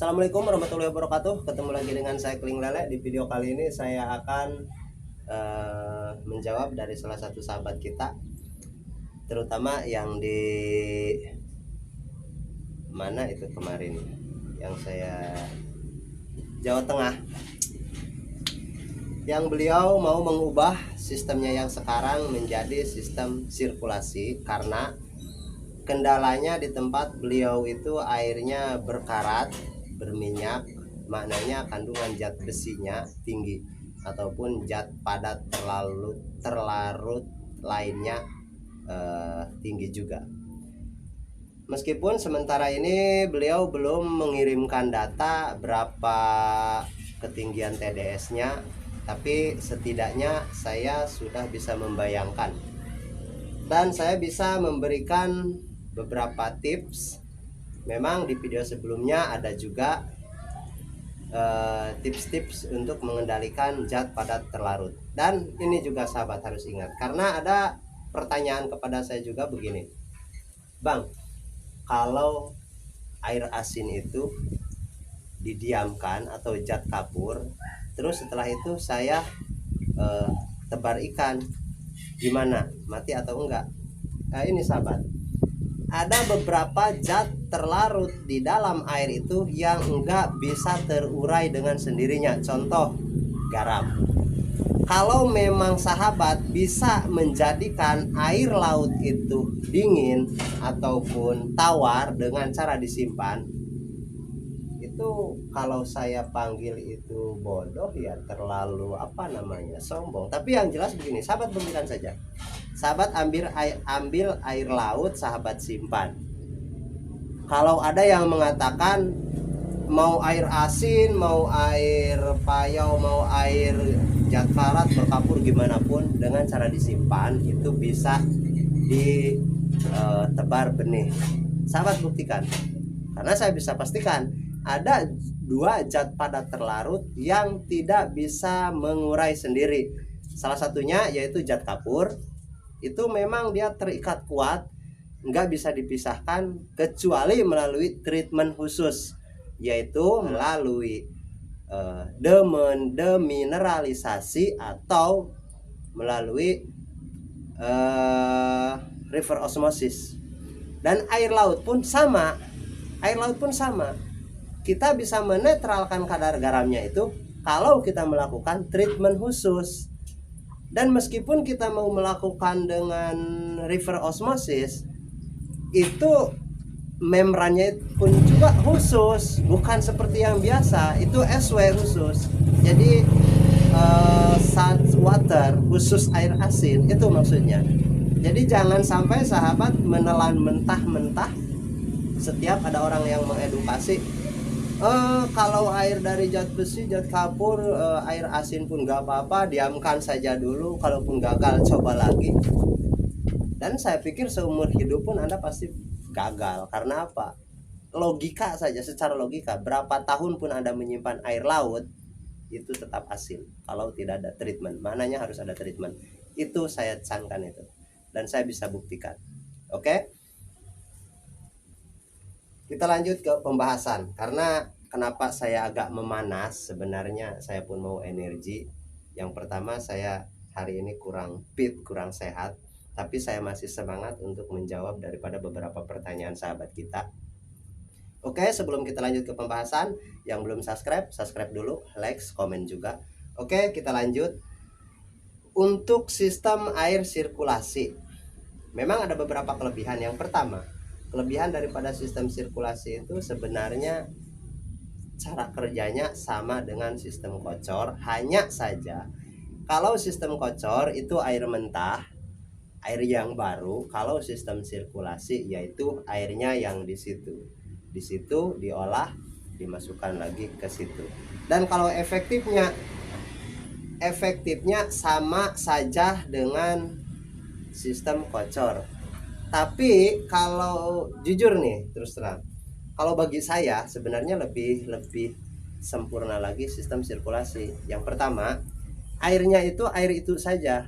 Assalamualaikum warahmatullahi wabarakatuh. Ketemu lagi dengan saya Kling Lele. Di video kali ini saya akan menjawab dari salah satu sahabat kita, terutama yang di mana itu kemarin, yang saya Jawa Tengah, yang beliau mau mengubah sistemnya yang sekarang menjadi sistem sirkulasi karena kendalanya di tempat beliau itu airnya berkarat, berminyak, maknanya kandungan zat besinya tinggi ataupun zat padat terlarut lainnya tinggi juga. Meskipun sementara ini beliau belum mengirimkan data berapa ketinggian TDS-nya, tapi setidaknya saya sudah bisa membayangkan dan saya bisa memberikan beberapa tips. Memang di video sebelumnya ada juga tips-tips untuk mengendalikan zat padat terlarut. Dan ini juga sahabat harus ingat, karena ada pertanyaan kepada saya juga begini, Bang, kalau air asin itu didiamkan atau zat kapur, terus setelah itu saya tebar ikan, gimana, mati atau enggak? Nah, ini sahabat, ada beberapa zat terlarut di dalam air itu yang enggak bisa terurai dengan sendirinya. Contoh, garam. Kalau memang sahabat bisa menjadikan air laut itu dingin ataupun tawar dengan cara disimpan, itu kalau saya panggil itu bodoh ya terlalu sombong. Tapi yang jelas begini, sahabat buktikan saja. Sahabat ambil air laut, sahabat simpan. Kalau ada yang mengatakan mau air asin, mau air payau, mau air zat karat berkapur gimana pun, dengan cara disimpan itu bisa ditebar benih. Sahabat buktikan, karena saya bisa pastikan ada dua zat padat terlarut yang tidak bisa mengurai sendiri. Salah satunya yaitu zat kapur. Itu memang dia terikat kuat, nggak bisa dipisahkan kecuali melalui treatment khusus, yaitu melalui demineralisasi atau melalui reverse osmosis. Dan air laut pun sama. Kita bisa menetralkan kadar garamnya itu kalau kita melakukan treatment khusus. Dan meskipun kita mau melakukan dengan reverse osmosis, itu membrannya pun juga khusus, bukan seperti yang biasa. Itu SW khusus. Jadi salt water, khusus air asin, itu maksudnya. Jadi jangan sampai sahabat menelan mentah-mentah. Setiap ada orang yang mengedukasi, kalau air dari zat besi, zat kapur, air asin pun gak apa-apa, diamkan saja dulu, kalaupun gagal coba lagi. Dan saya pikir seumur hidup pun Anda pasti gagal. Karena apa? Logika saja, secara logika, berapa tahun pun Anda menyimpan air laut, itu tetap asin kalau tidak ada treatment. Mananya harus ada treatment. Itu saya cankan itu, dan saya bisa buktikan. Oke? Kita lanjut ke pembahasan. Karena kenapa saya agak memanas, sebenarnya saya pun mau energi. Yang pertama, saya hari ini kurang fit, kurang sehat, tapi saya masih semangat untuk menjawab daripada beberapa pertanyaan sahabat kita. Oke, sebelum kita lanjut ke pembahasan, yang belum subscribe dulu, like, komen juga. Oke, kita lanjut. Untuk sistem air sirkulasi, memang ada beberapa kelebihan. Yang pertama, kelebihan daripada sistem sirkulasi itu sebenarnya cara kerjanya sama dengan sistem kocor. Hanya saja kalau sistem kocor itu air mentah, air yang baru. Kalau sistem sirkulasi yaitu airnya yang di situ diolah, dimasukkan lagi ke situ. Dan kalau efektifnya sama saja dengan sistem kocor. Tapi kalau jujur nih, terus terang, kalau bagi saya sebenarnya lebih sempurna lagi sistem sirkulasi. Yang pertama, airnya itu air itu saja,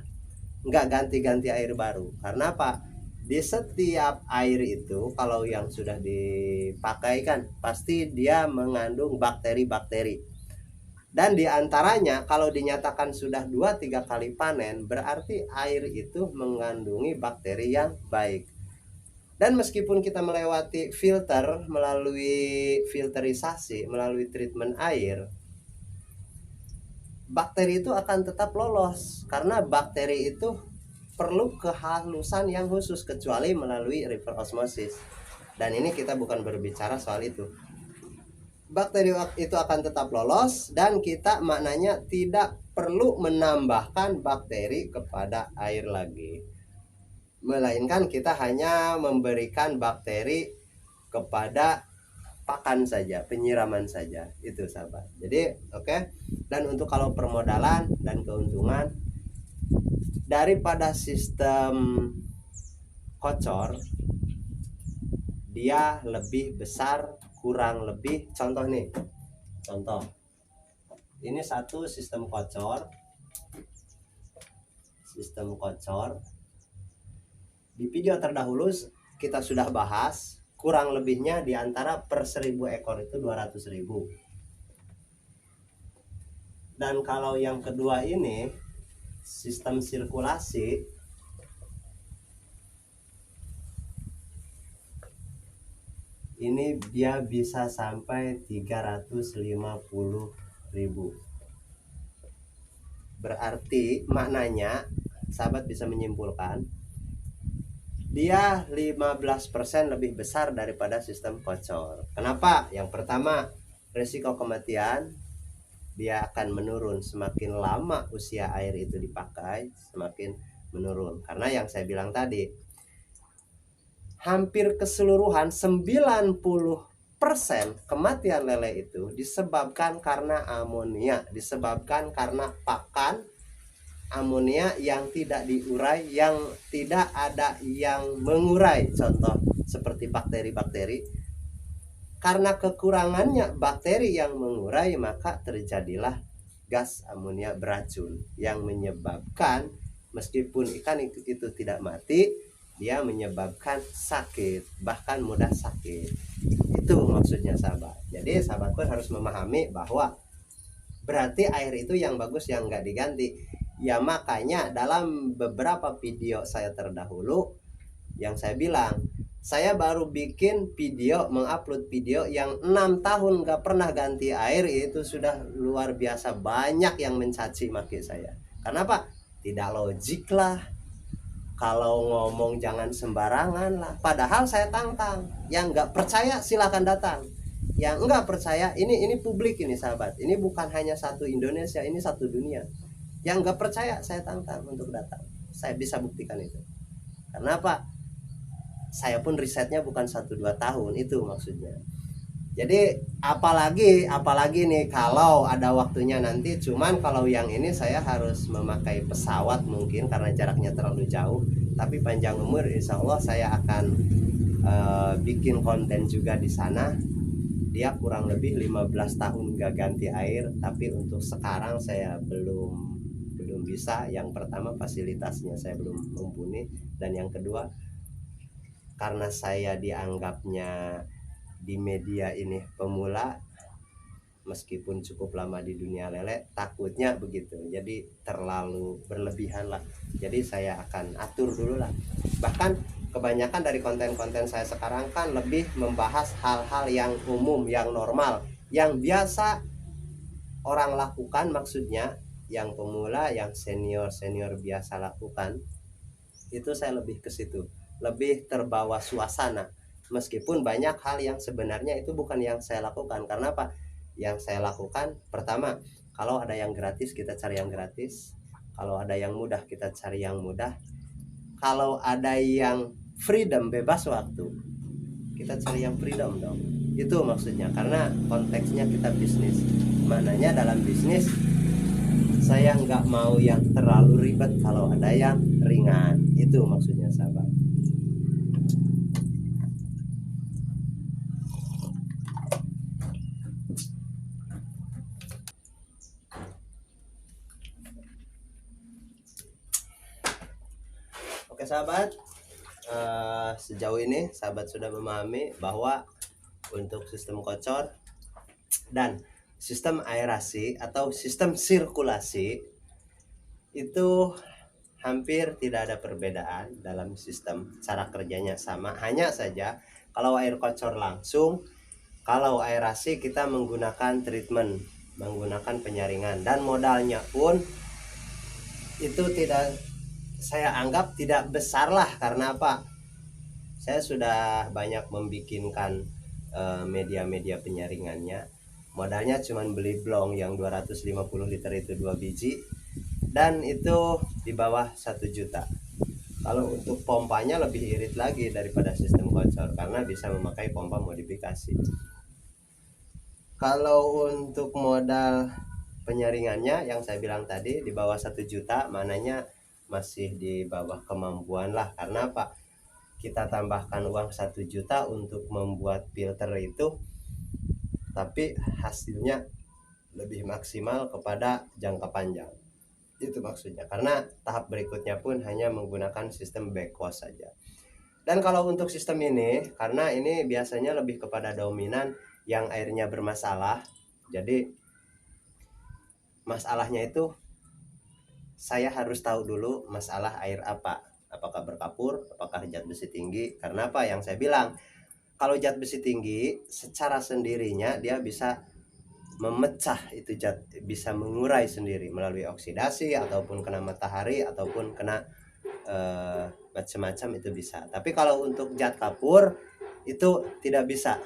nggak ganti-ganti air baru. Karena apa? Di setiap air itu kalau yang sudah dipakai kan pasti dia mengandung bakteri-bakteri. Dan diantaranya kalau dinyatakan sudah 2-3 kali panen berarti air itu mengandungi bakteri yang baik. Dan meskipun kita melewati filter, melalui filterisasi, melalui treatment air, bakteri itu akan tetap lolos karena bakteri itu perlu kehalusan yang khusus kecuali melalui reverse osmosis. Dan ini kita bukan berbicara soal itu. Bakteri itu akan tetap lolos dan kita maknanya tidak perlu menambahkan bakteri kepada air lagi. Melainkan kita hanya memberikan bakteri kepada pakan saja, penyiraman saja. Itu sahabat. Jadi oke. Dan untuk kalau permodalan dan keuntungan daripada sistem kocor, dia lebih besar kurang lebih. Contoh nih, contoh ini satu sistem kocor di video terdahulu kita sudah bahas kurang lebihnya di antara per 1000 ekor itu 200.000. Dan kalau yang kedua ini sistem sirkulasi, ini dia bisa sampai 350.000. Berarti maknanya sahabat bisa menyimpulkan dia 15% lebih besar daripada sistem kocor. Kenapa? Yang pertama, risiko kematian dia akan menurun semakin lama usia air itu dipakai, semakin menurun. Karena yang saya bilang tadi, hampir keseluruhan 90% kematian lele itu disebabkan karena amonia, disebabkan karena pakan amonia yang tidak diurai, yang tidak ada yang mengurai. Contoh seperti bakteri-bakteri, karena kekurangannya bakteri yang mengurai maka terjadilah gas amonia beracun yang menyebabkan meskipun ikan itu tidak mati, dia menyebabkan sakit, bahkan mudah sakit. Itu maksudnya sahabat. Jadi sahabat pun harus memahami bahwa berarti air itu yang bagus yang nggak diganti. Ya makanya dalam beberapa video saya terdahulu yang saya bilang, saya baru bikin video, mengupload video yang 6 tahun nggak pernah ganti air, itu sudah luar biasa banyak yang mencaci maki saya. Kenapa? Tidak logik lah. Kalau ngomong jangan sembarangan lah. Padahal saya tantang. Yang nggak percaya silahkan datang. Yang nggak percaya, ini publik ini sahabat. Ini bukan hanya satu Indonesia, ini satu dunia. Yang nggak percaya saya tantang untuk datang. Saya bisa buktikan itu. Karena apa? Saya pun risetnya bukan 1-2 tahun, itu maksudnya. Jadi apalagi nih kalau ada waktunya nanti. Cuman kalau yang ini saya harus memakai pesawat mungkin karena jaraknya terlalu jauh. Tapi panjang umur insya Allah saya akan bikin konten juga di sana. Dia kurang lebih 15 tahun gak ganti air. Tapi untuk sekarang saya belum bisa. Yang pertama fasilitasnya saya belum mumpuni. Dan yang kedua karena saya dianggapnya di media ini pemula, meskipun cukup lama di dunia lele, takutnya begitu, jadi terlalu berlebihan lah. Jadi saya akan atur dulu lah. Bahkan kebanyakan dari konten-konten saya sekarang kan lebih membahas hal-hal yang umum, yang normal, yang biasa orang lakukan, maksudnya yang pemula, yang senior biasa lakukan. Itu saya lebih ke situ, lebih terbawa suasana. Meskipun banyak hal yang sebenarnya itu bukan yang saya lakukan. Karena apa? Yang saya lakukan pertama, kalau ada yang gratis kita cari yang gratis, kalau ada yang mudah kita cari yang mudah, kalau ada yang freedom, bebas waktu, kita cari yang freedom dong. Itu maksudnya, karena konteksnya kita bisnis. Maknanya dalam bisnis saya nggak mau yang terlalu ribet, kalau ada yang ringan. Itu maksudnya sahabat. Oke sahabat, sejauh ini sahabat sudah memahami bahwa untuk sistem kocor dan sistem aerasi atau sistem sirkulasi itu hampir tidak ada perbedaan dalam sistem, cara kerjanya sama. Hanya saja kalau air kocor langsung, kalau aerasi kita menggunakan treatment, menggunakan penyaringan, dan modalnya pun itu tidak, saya anggap tidak besar lah. Karena apa? Saya sudah banyak membikinkan media-media penyaringannya. Modalnya cuma beli blong yang 250 liter itu 2 biji, dan itu di bawah 1 juta. Kalau untuk pompanya lebih irit lagi daripada sistem kocor karena bisa memakai pompa modifikasi. Kalau untuk modal penyaringannya yang saya bilang tadi di bawah 1 juta, mananya masih di bawah kemampuan lah. Karena apa? Kita tambahkan uang 1 juta untuk membuat filter itu, tapi hasilnya lebih maksimal kepada jangka panjang. Itu maksudnya. Karena tahap berikutnya pun hanya menggunakan sistem backwash saja. Dan kalau untuk sistem ini, karena ini biasanya lebih kepada dominan yang airnya bermasalah, jadi masalahnya itu saya harus tahu dulu masalah air apa, apakah berkapur, apakah zat besi tinggi. Karena apa yang saya bilang, kalau zat besi tinggi secara sendirinya dia bisa memecah itu zat, bisa mengurai sendiri melalui oksidasi ataupun kena matahari ataupun kena macam-macam, itu bisa. Tapi kalau untuk zat kapur itu tidak bisa,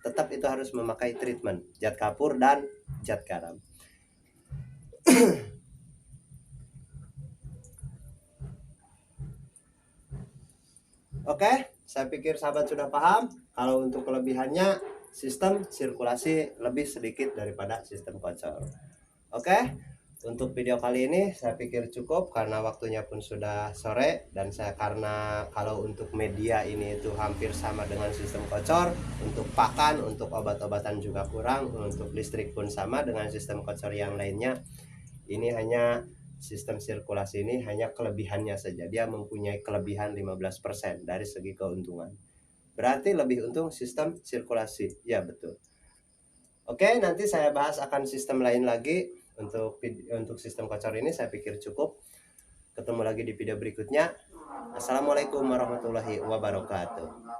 tetap itu harus memakai treatment zat kapur dan zat garam. Oke, saya pikir sahabat sudah paham. Kalau untuk kelebihannya, sistem sirkulasi lebih sedikit daripada sistem kocor. Oke, untuk video kali ini saya pikir cukup karena waktunya pun sudah sore. Dan saya, karena kalau untuk media ini itu hampir sama dengan sistem kocor, untuk pakan, untuk obat-obatan juga kurang, untuk listrik pun sama dengan sistem kocor yang lainnya. Ini hanya sistem sirkulasi ini hanya kelebihannya saja. Dia mempunyai kelebihan 15% dari segi keuntungan. Berarti lebih untung sistem sirkulasi. Ya, betul. Oke, nanti saya bahas akan sistem lain lagi. Untuk sistem kocor ini saya pikir cukup. Ketemu lagi di video berikutnya. Assalamualaikum warahmatullahi wabarakatuh.